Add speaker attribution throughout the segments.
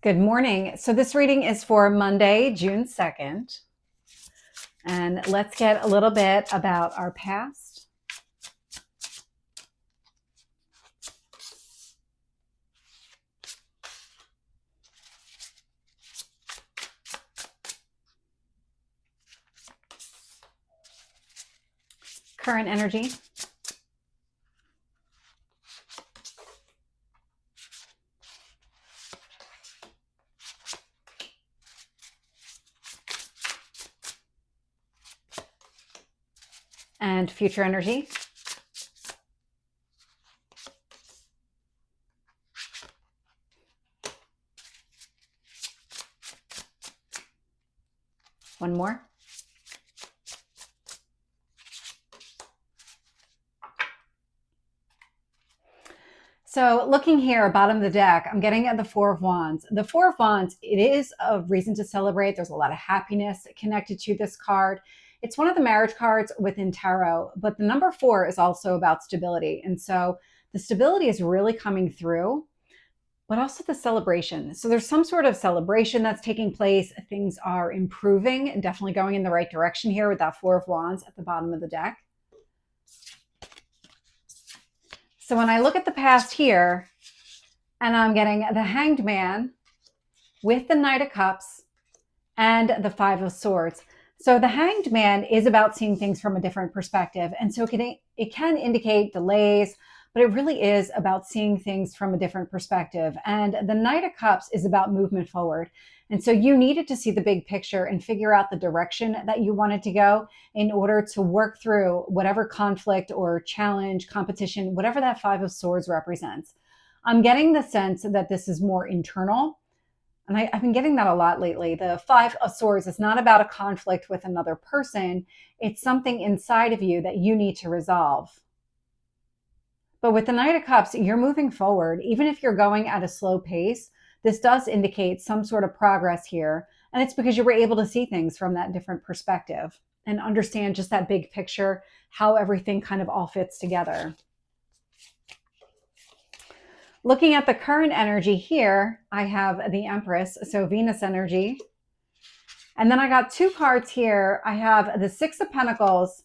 Speaker 1: Good morning. So this reading is for Monday, June 2nd. And let's get a little bit about our past. Current energy. And future energy. One more. So looking here, bottom of the deck, I'm getting at the Four of Wands. The Four of Wands, it is a reason to celebrate. There's a lot of happiness connected to this card. It's one of the marriage cards within tarot, but the number 4 is also about stability. And so the stability is really coming through, but also the celebration. So there's some sort of celebration that's taking place. Things are improving and definitely going in the right direction here with that Four of Wands at the bottom of the deck. So when I look at the past here, and I'm getting the Hanged Man with the Knight of Cups and the Five of Swords. So the Hanged Man is about seeing things from a different perspective. And so it can indicate delays, but it really is about seeing things from a different perspective. And the Knight of Cups is about movement forward. And so you needed to see the big picture and figure out the direction that you wanted to go in order to work through whatever conflict or challenge, competition, whatever that Five of Swords represents. I'm getting the sense that this is more internal. And I've been getting that a lot lately. The Five of Swords is not about a conflict with another person. It's something inside of you that you need to resolve. But with the Knight of Cups, you're moving forward. Even if you're going at a slow pace, this does indicate some sort of progress here. And it's because you were able to see things from that different perspective and understand just that big picture, how everything kind of all fits together. Looking at the current energy here, I have the Empress, so Venus energy. And then I got two cards here. I have the Six of Pentacles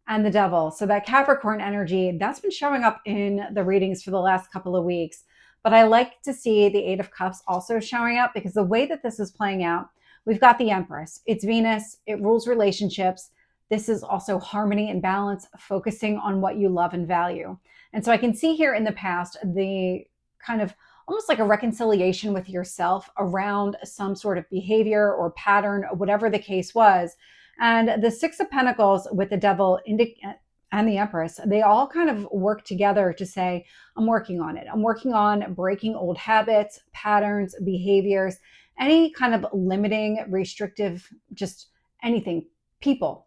Speaker 1: and the Devil. So that Capricorn energy, that's been showing up in the readings for the last couple of weeks. But I like to see the Eight of Cups also showing up because the way that this is playing out, we've got the Empress. It's Venus. It rules relationships. This is also harmony and balance, focusing on what you love and value. And so I can see here in the past, the kind of almost like a reconciliation with yourself around some sort of behavior or pattern, or whatever the case was. And the Six of Pentacles with the Devil and the Empress, they all kind of work together to say, I'm working on it. I'm working on breaking old habits, patterns, behaviors, any kind of limiting, restrictive, just anything, people,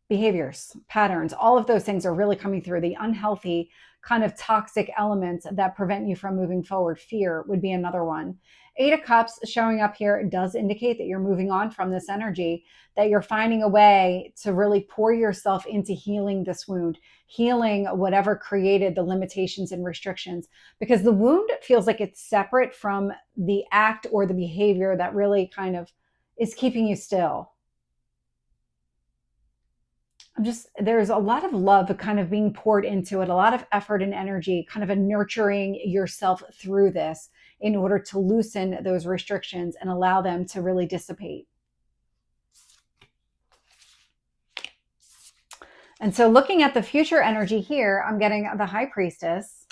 Speaker 1: behaviors, patterns, all of those things are really coming through. The unhealthy kind of toxic elements that prevent you from moving forward. Fear would be another one. Eight of Cups showing up here does indicate that you're moving on from this energy, that you're finding a way to really pour yourself into healing this wound, healing whatever created the limitations and restrictions, because the wound feels like it's separate from the act or the behavior that really kind of is keeping you still. There's a lot of love kind of being poured into it, a lot of effort and energy, kind of a nurturing yourself through this in order to loosen those restrictions and allow them to really dissipate. And so looking at the future energy here, I'm getting the High Priestess.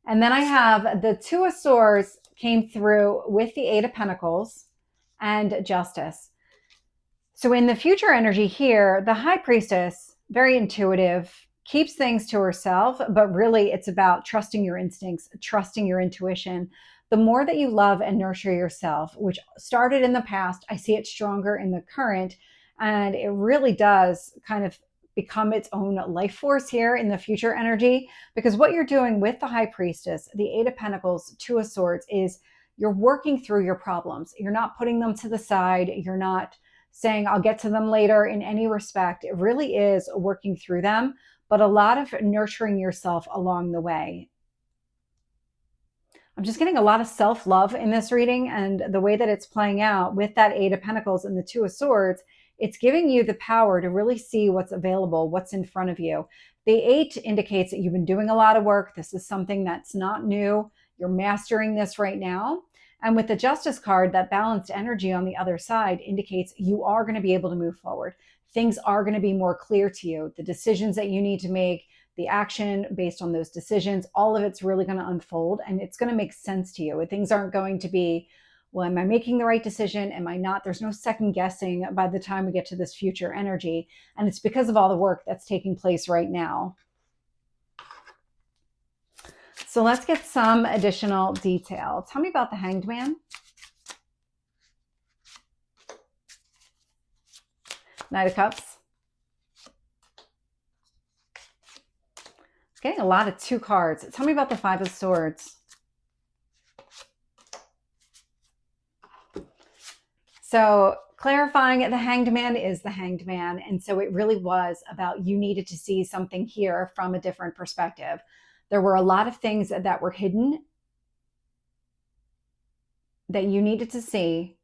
Speaker 1: And then I have the Two of Swords came through with the Eight of Pentacles and Justice. So in the future energy here, the High Priestess, very intuitive, keeps things to herself, but really it's about trusting your instincts, trusting your intuition. The more that you love and nurture yourself, which started in the past, I see it stronger in the current, and it really does kind of become its own life force here in the future energy, because what you're doing with the High Priestess, the Eight of Pentacles, Two of Swords, is you're working through your problems. You're not putting them to the side. You're not saying, I'll get to them later in any respect. It really is working through them, but a lot of nurturing yourself along the way. I'm just getting a lot of self-love in this reading, and the way that it's playing out with that Eight of Pentacles and the Two of Swords, it's giving you the power to really see what's available, what's in front of you. The Eight indicates that you've been doing a lot of work. This is something that's not new. You're mastering this right now. And with the Justice card, that balanced energy on the other side indicates you are going to be able to move forward. Things are going to be more clear to you. The decisions that you need to make, the action based on those decisions, all of it's really going to unfold and it's going to make sense to you. Things aren't going to be, well, am I making the right decision? Am I not? There's no second guessing by the time we get to this future energy. And it's because of all the work that's taking place right now. So let's get some additional detail. Tell me about the Hanged Man. Knight of Cups. Getting a lot of two cards. Tell me about the Five of Swords. So clarifying, the Hanged Man is the Hanged Man. And so it really was about you needed to see something here from a different perspective. There were a lot of things that were hidden that you needed to see.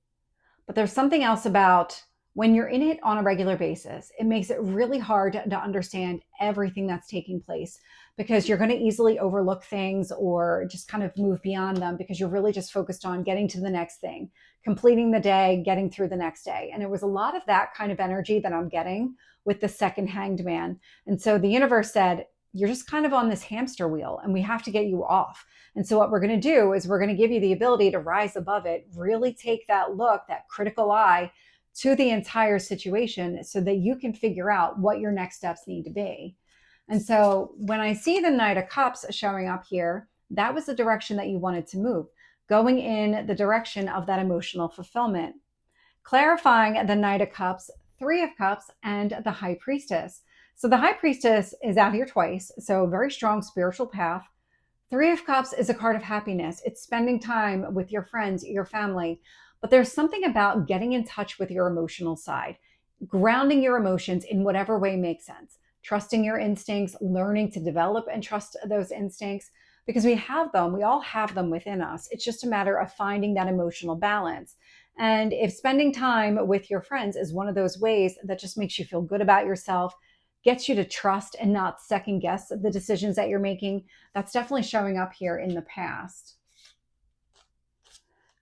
Speaker 1: But there's something else about when you're in it on a regular basis, it makes it really hard to understand everything that's taking place, because you're going to easily overlook things or just kind of move beyond them because you're really just focused on getting to the next thing, completing the day, getting through the next day. And it was a lot of that kind of energy that I'm getting with the second Hanged Man. And so the universe said, you're just kind of on this hamster wheel and we have to get you off. And so what we're going to do is we're going to give you the ability to rise above it, really take that look, that critical eye to the entire situation so that you can figure out what your next steps need to be. And so when I see the Knight of Cups showing up here, that was the direction that you wanted to move, going in the direction of that emotional fulfillment. Clarifying the Knight of Cups, Three of Cups, and the High Priestess. So the High Priestess is out here twice, so very strong spiritual path. Three of Cups is a card of happiness. It's spending time with your friends, your family. But there's something about getting in touch with your emotional side, grounding your emotions in whatever way makes sense, trusting your instincts, learning to develop and trust those instincts, because we have them. We all have them within us. It's just a matter of finding that emotional balance. And if spending time with your friends is one of those ways that just makes you feel good about yourself, gets you to trust and not second guess the decisions that you're making, that's definitely showing up here in the past.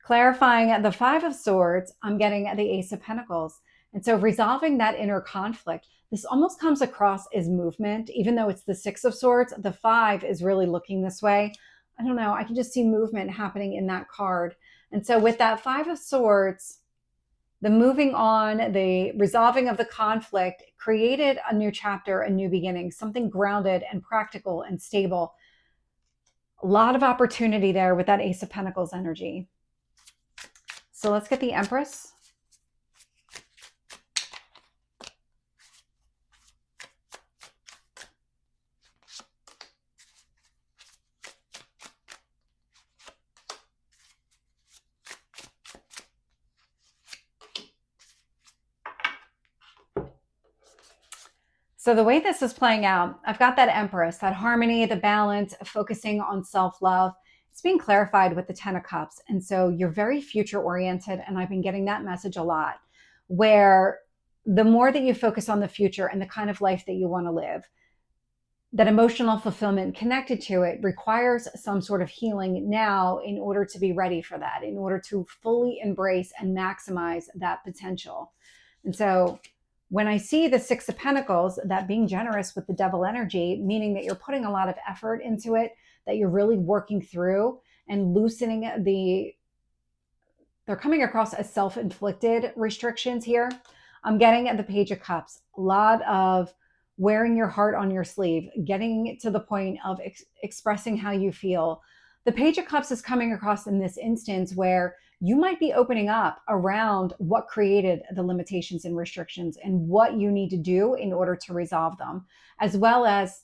Speaker 1: Clarifying the Five of Swords, I'm getting the Ace of Pentacles. And so resolving that inner conflict, this almost comes across as movement, even though it's the Six of Swords, the Five is really looking this way. I don't know, I can just see movement happening in that card. And so with that Five of Swords, the moving on, the resolving of the conflict created a new chapter, a new beginning, something grounded and practical and stable. A lot of opportunity there with that Ace of Pentacles energy. So let's get the Empress. So the way this is playing out, I've got that Empress, that harmony, the balance, focusing on self-love. It's being clarified with the Ten of Cups. And so you're very future oriented. And I've been getting that message a lot, where the more that you focus on the future and the kind of life that you want to live, that emotional fulfillment connected to it requires some sort of healing now in order to be ready for that, in order to fully embrace and maximize that potential. And so when I see the Six of Pentacles, that being generous with the Devil energy, meaning that you're putting a lot of effort into it, that you're really working through and loosening they're coming across as self-inflicted restrictions here. I'm getting at the Page of Cups, a lot of wearing your heart on your sleeve, getting to the point of expressing how you feel. The Page of Cups is coming across in this instance where you might be opening up around what created the limitations and restrictions and what you need to do in order to resolve them, as well as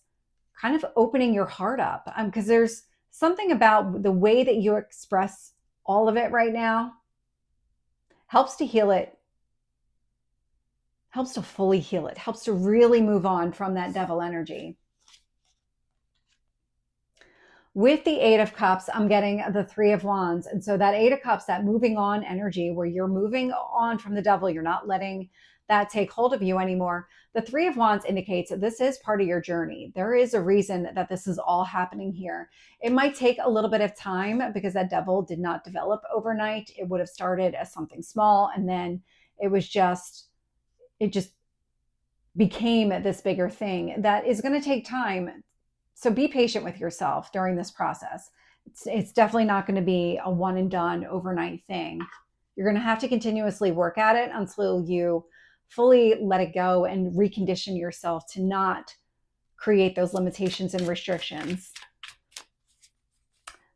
Speaker 1: kind of opening your heart up. Because there's something about the way that you express all of it right now helps to heal it, helps to fully heal it, helps to really move on from that Devil energy. With the Eight of Cups, I'm getting the Three of Wands. And so that Eight of Cups, that moving on energy where you're moving on from the devil, you're not letting that take hold of you anymore. The Three of Wands indicates that this is part of your journey. There is a reason that this is all happening here. It might take a little bit of time because that devil did not develop overnight. It would have started as something small, and then it just became this bigger thing that is going to take time. So be patient with yourself during this process. It's definitely not going to be a one and done overnight thing. You're going to have to continuously work at it until you fully let it go and recondition yourself to not create those limitations and restrictions.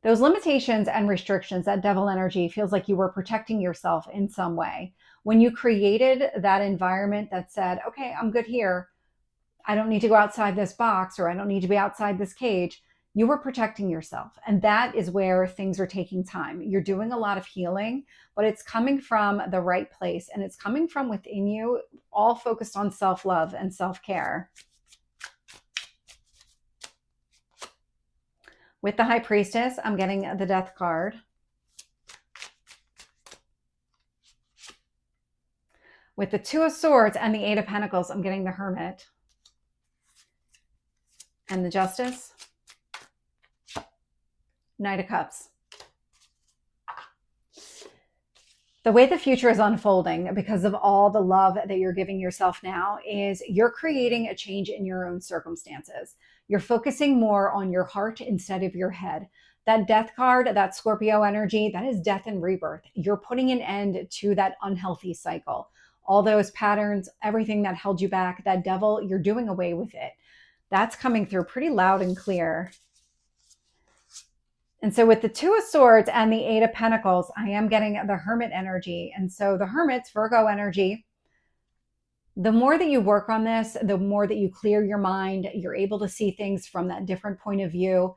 Speaker 1: Those limitations and restrictions, that devil energy feels like you were protecting yourself in some way. When you created that environment that said, okay, I'm good here, I don't need to go outside this box, or I don't need to be outside this cage, you were protecting yourself. And that is where things are taking time. You're doing a lot of healing, but it's coming from the right place, and it's coming from within you, all focused on self-love and self-care. With the High Priestess, I'm getting the Death card. With the Two of Swords and the Eight of Pentacles, I'm getting the Hermit. And the Justice, Knight of Cups. The way the future is unfolding because of all the love that you're giving yourself now is you're creating a change in your own circumstances. You're focusing more on your heart instead of your head. That Death card, that Scorpio energy, that is death and rebirth. You're putting an end to that unhealthy cycle. All those patterns, everything that held you back, that devil, you're doing away with it. That's coming through pretty loud and clear. And so with the Two of Swords and the Eight of Pentacles, I am getting the Hermit energy. And so the Hermit's Virgo energy. The more that you work on this, the more that you clear your mind, you're able to see things from that different point of view,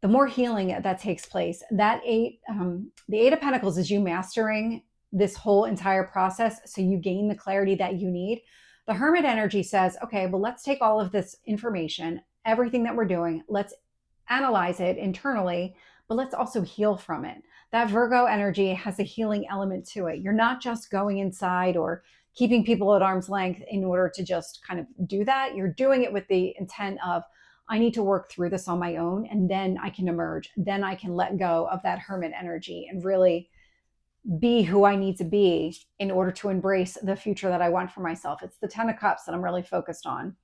Speaker 1: the more healing that takes place. That the Eight of Pentacles is you mastering this whole entire process, so you gain the clarity that you need. The Hermit energy says, okay, well, let's take all of this information, everything that we're doing, let's analyze it internally, but let's also heal from it. That Virgo energy has a healing element to it. You're not just going inside or keeping people at arm's length in order to just kind of do that. You're doing it with the intent of, I need to work through this on my own, and then I can emerge. Then I can let go of that Hermit energy and really be who I need to be in order to embrace the future that I want for myself. It's the Ten of Cups that I'm really focused on.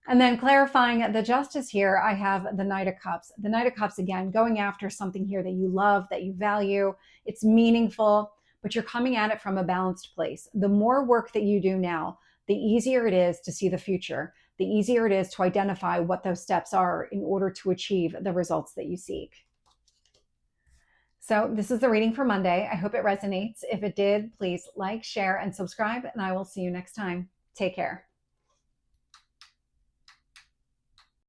Speaker 1: And then clarifying the Justice here, I have the Knight of Cups. The Knight of Cups, again, going after something here that you love, that you value. It's meaningful, but you're coming at it from a balanced place. The more work that you do now, the easier it is to see the future. The easier it is to identify what those steps are in order to achieve the results that you seek. So this is the reading for Monday. I hope it resonates. If it did, please like, share, and subscribe, and I will see you next time. Take care.